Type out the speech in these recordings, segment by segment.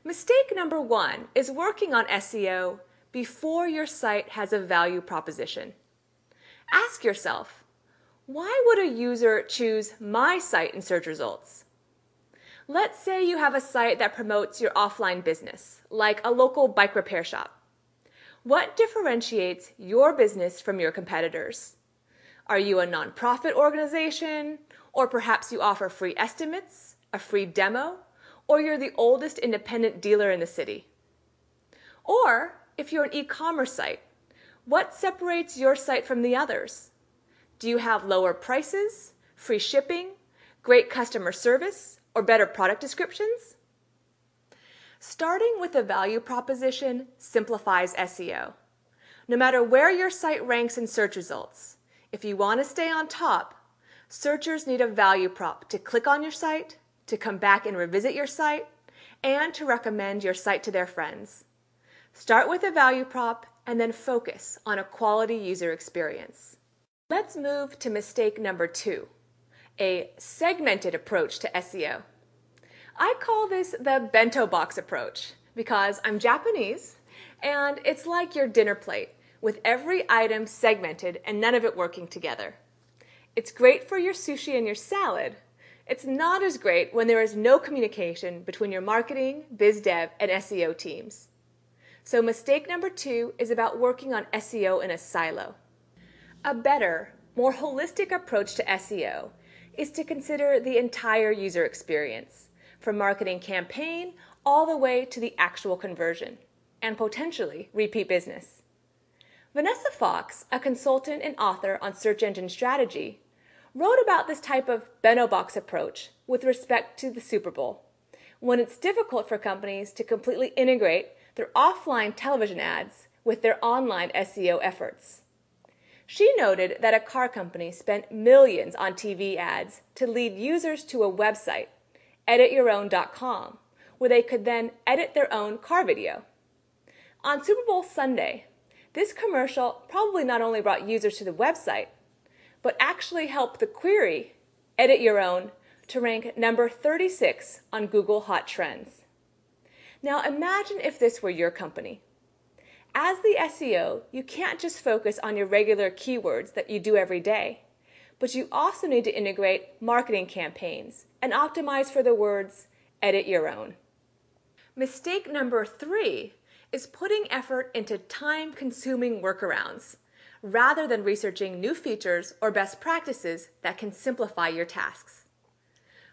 Mistake number 1 is working on SEO before your site has a value proposition. Ask yourself, why would a user choose my site in search results? Let's say you have a site that promotes your offline business, like a local bike repair shop. What differentiates your business from your competitors? Are you a nonprofit organization? Or perhaps you offer free estimates, a free demo, or you're the oldest independent dealer in the city? Or if you're an e-commerce site, what separates your site from the others? Do you have lower prices, free shipping, great customer service, or better product descriptions? Starting with a value proposition simplifies SEO. No matter where your site ranks in search results, if you want to stay on top, searchers need a value prop to click on your site, to come back and revisit your site, and to recommend your site to their friends. Start with a value prop and then focus on a quality user experience. Let's move to mistake number 2, a segmented approach to SEO. I call this the bento box approach because I'm Japanese and it's like your dinner plate with every item segmented and none of it working together. It's great for your sushi and your salad. It's not as great when there is no communication between your marketing, biz dev, and SEO teams. So mistake number 2 is about working on SEO in a silo. A better, more holistic approach to SEO is to consider the entire user experience, from marketing campaign all the way to the actual conversion, and potentially repeat business. Vanessa Fox, a consultant and author on search engine strategy, wrote about this type of bento box approach with respect to the Super Bowl, when it's difficult for companies to completely integrate their offline television ads with their online SEO efforts. She noted that a car company spent millions on TV ads to lead users to a website, edityourown.com, where they could then edit their own car video. On Super Bowl Sunday, this commercial probably not only brought users to the website, but actually helped the query, Edit Your Own, to rank number 36 on Google Hot Trends. Now imagine if this were your company. As the SEO, you can't just focus on your regular keywords that you do every day, but you also need to integrate marketing campaigns and optimize for the words, edit your own. Mistake number 3 is putting effort into time-consuming workarounds, rather than researching new features or best practices that can simplify your tasks.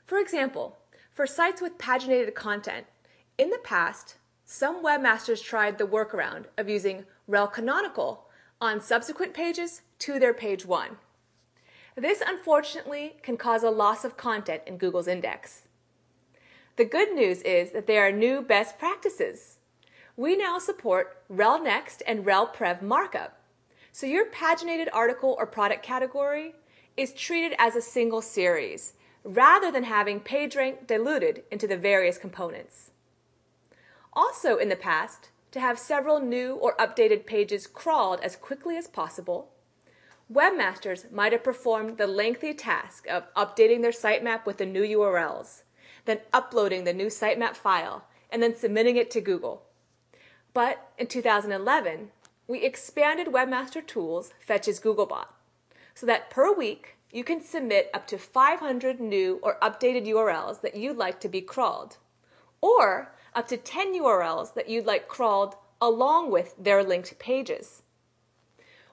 For example, for sites with paginated content, in the past, some webmasters tried the workaround of using rel canonical on subsequent pages to their page 1. This unfortunately can cause a loss of content in Google's index. The good news is that there are new best practices. We now support rel next and rel prev markup, so your paginated article or product category is treated as a single series, rather than having page rank diluted into the various components. Also in the past, to have several new or updated pages crawled as quickly as possible, webmasters might have performed the lengthy task of updating their sitemap with the new URLs, then uploading the new sitemap file, and then submitting it to Google. But in 2011, we expanded Webmaster Tools Fetch's Googlebot, so that per week you can submit up to 500 new or updated URLs that you'd like to be crawled, or up to 10 URLs that you'd like crawled along with their linked pages.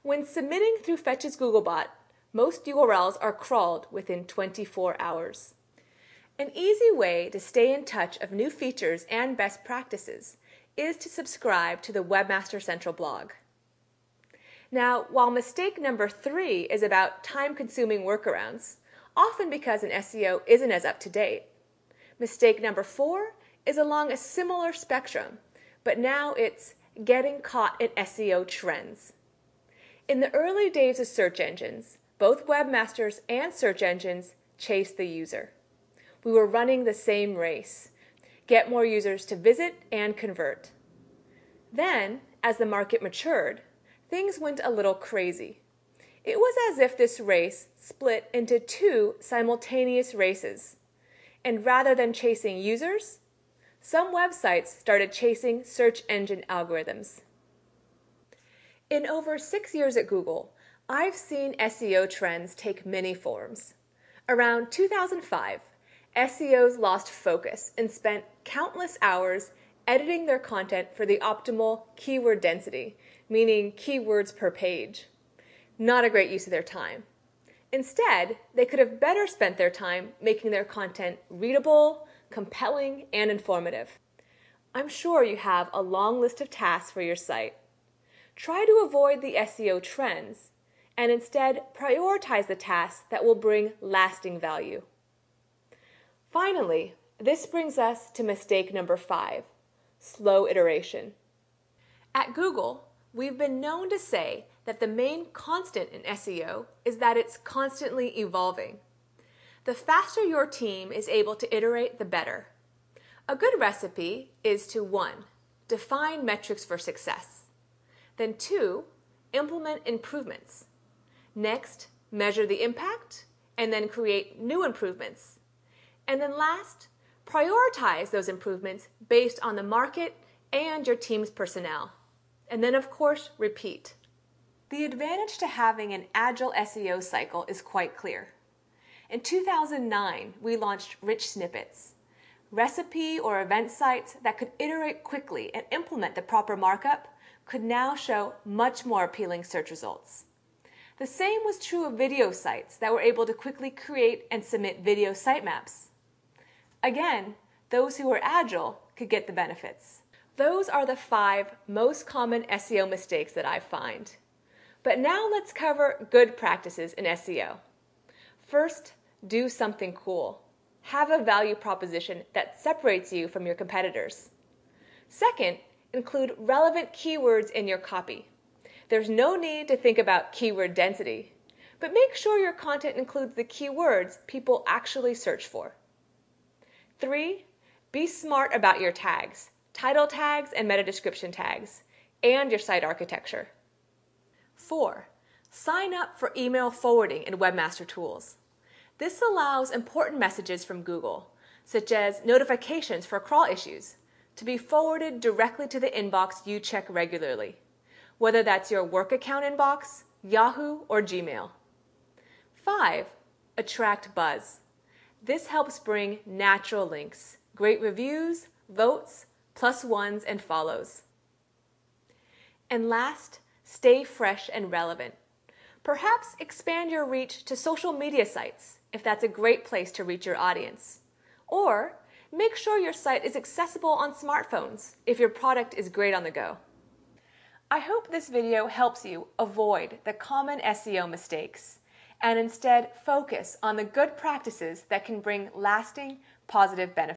When submitting through Fetch's Googlebot, most URLs are crawled within 24 hours. An easy way to stay in touch of new features and best practices is to subscribe to the Webmaster Central blog. Now, while mistake number 3 is about time-consuming workarounds, often because an SEO isn't as up-to-date, mistake number 4 is along a similar spectrum, but now it's getting caught in SEO trends. In the early days of search engines, both webmasters and search engines chased the user. We were running the same race: get more users to visit and convert. Then, as the market matured, things went a little crazy. It was as if this race split into 2 simultaneous races. And rather than chasing users, Some websites started chasing search engine algorithms. In over 6 years at Google, I've seen SEO trends take many forms. Around 2005, SEOs lost focus and spent countless hours editing their content for the optimal keyword density, meaning keywords per page. Not a great use of their time. Instead, they could have better spent their time making their content readable, compelling, and informative. I'm sure you have a long list of tasks for your site. Try to avoid the SEO trends and instead prioritize the tasks that will bring lasting value. Finally, this brings us to mistake number 5, slow iteration. At Google, we've been known to say that the main constant in SEO is that it's constantly evolving. The faster your team is able to iterate, the better. A good recipe is to 1. Define metrics for success. Then 2. Implement improvements. Next, measure the impact, and then create new improvements. And then last, prioritize those improvements based on the market and your team's personnel. And then, of course, repeat. The advantage to having an agile SEO cycle is quite clear. In 2009, we launched Rich Snippets, recipe or event sites that could iterate quickly and implement the proper markup could now show much more appealing search results. The same was true of video sites that were able to quickly create and submit video sitemaps. Again, those who were agile could get the benefits. Those are the 5 most common SEO mistakes that I find. But now let's cover good practices in SEO. First, do something cool. Have a value proposition that separates you from your competitors. Second, include relevant keywords in your copy. There's no need to think about keyword density, but make sure your content includes the keywords people actually search for. 3, be smart about your tags, title tags and meta description tags, and your site architecture. 4, sign up for email forwarding in Webmaster Tools. This allows important messages from Google, such as notifications for crawl issues, to be forwarded directly to the inbox you check regularly, whether that's your work account inbox, Yahoo, or Gmail. 5, attract buzz. This helps bring natural links, great reviews, votes, +1s, and follows. And last, stay fresh and relevant. Perhaps expand your reach to social media sites if that's a great place to reach your audience. Or make sure your site is accessible on smartphones if your product is great on the go. I hope this video helps you avoid the common SEO mistakes and instead focus on the good practices that can bring lasting positive benefits.